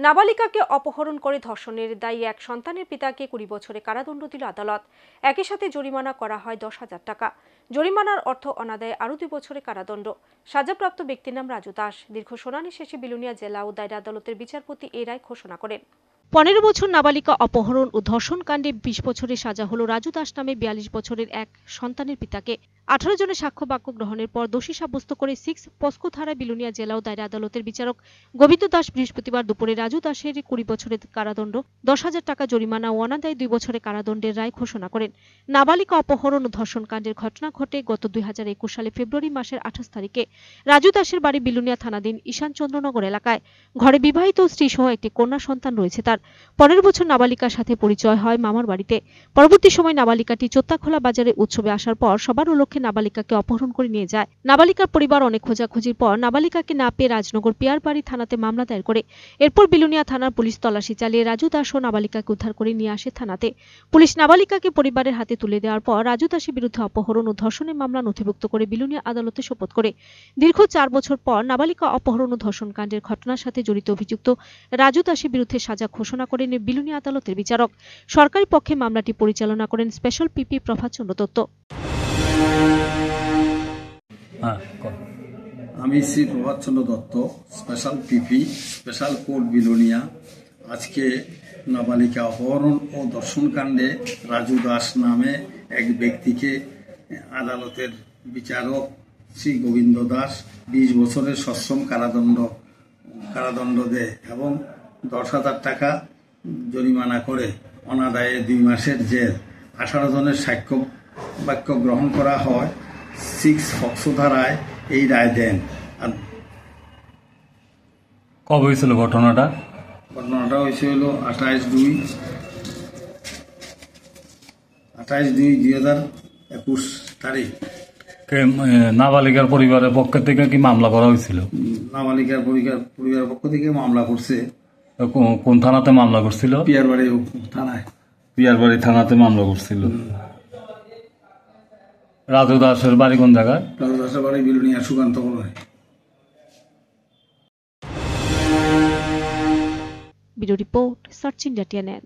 নাবালিকাকে অপহরণ করে ধর্ষণের দায়ী এক সন্তানের পিতাকে 20 বছরের কারাদণ্ড দিল আদালত। একই সাথে জরিমানা করা হয় 10,000 টাকা। জরিমানার অর্থ অনাদায়ে আরও 2 বছরের কারাদণ্ড। সাজাপ্রাপ্ত ব্যক্তির নাম রাজু দাস। দীর্ঘ শুনানি শেষে বিলোনিয়া জেলা ও দায়রা আদালতের বিচারপতি এই রায় ঘোষণা করেন। 15 বছর নাবালিকা অপহরণ ও ধর্ষণ কাণ্ডে 20 বছরের সাজা হলো রাজু দাস নামে 42 বছরের এক সন্তানের পিতাকে। 18 জনের সাক্ষ্য বাক্য গ্রহণের পর দোষী সাব্যস্ত করে 6 পস্কো ধারায় বিলোনিয়া জেলা ও দায়রা আদালতের বিচারক গোবিন্দ দাস বৃহস্পতিবার দুপুরে রাজু দাসের 20 বছরের কারাদণ্ড, 10,000 টাকা জরিমানা ও অনাদায়ী 2 বছরের কারাদণ্ডের রায় ঘোষণা করেন। নাবালিকা অপহরণ ও ধর্ষণ কাণ্ডের ঘটনা ঘটে গত 2021 সালে ফেব্রুয়ারি মাসের 28 তারিখে। রাজু দাসের বাড়ি বিলোনিয়া থানাধীন ঈশানচন্দ্রনগর এলাকায়। ঘরে বিবাহিত স্ত্রী সহ একটি কন্যা সন্তান রয়েছে তার। 15 বছর নাবালিকার সাথে পরিচয় হয় মামার বাড়িতে। পরবর্তী সময় নাবালিকাটি চোত্তাখোলা বাজারে উৎসবে আসার পর সবার লক্ষ্যে নাবালিকাকে অপহরণ করে নিয়ে যায়। নাবালিকার পরিবার অনেক খোঁজাখুঁজির পর নাবালিকাকে না পেয়ে রাজনগর পিয়ারবাড়ি থানাতে মামলা দায়ের করে। এরপর বিলোনিয়া থানার পুলিশ তল্লাশি চালিয়ে রাজু দাস ও নাবালিকাকে উদ্ধার করে নিয়ে আসে থানাতে। পুলিশ নাবালিকাকে পরিবারের হাতে তুলে দেওয়ার পর রাজু দাসের বিরুদ্ধে অপহরণ ও ধর্ষণের মামলা নথিভুক্ত করে বিলোনিয়া আদালতে সোপর্দ করে। দীর্ঘ 4 বছর পর নাবালিকা অপহরণ ও ধর্ষণ কাণ্ডের ঘটনার সাথে জড়িত অভিযুক্ত রাজু দাসের বিরুদ্ধে সাজা ঘোষণা করেন বিলোনিয়া আদালতের বিচারক। সরকারি পক্ষে মামলাটি পরিচালনা করেন স্পেশাল পিপি প্রভাতচন্দ্র দত্ত। আমি Shri Prabhatchandra Datta, special PP, special court Belonia. আজকে নাবালিকা অপহরণ ও ধর্ষণকাণ্ডে রাজু দাস নামে এক ব্যক্তিকে আদালতের বিচারক শ্রী গোবিন্দ দাস 20 বছরের সশ্রম কারাদণ্ড দেয় এবং 10,000 টাকা জরিমানা করে অনাদায়ে 2 মাসের জেল। 18 জনের সাক্ষ্য বাক্য গ্রহণ করা হয়। 6 পক্সো ধারায় এই রায় দেন। আর কবে হয়েছিল ঘটনাটা? ঘটনাটা হয়েছিল 28/2/2021 তারিখ। নাবালিকার পরিবারের পক্ষ থেকে কি মামলা করা হয়েছিল? নাবালিকার পরিবারের পক্ষ থেকে মামলা করছে। কোন থানাতে মামলা করছিল? পিয়ারবাড়ি থানায়। পিয়ারবাড়ি থানাতে মামলা করছিল। রাজু দাসের বাড়ি কোন জায়গায়? রাজু দাসের বাড়ি Belonia Sukanta colony. Bureau report, search India TNN।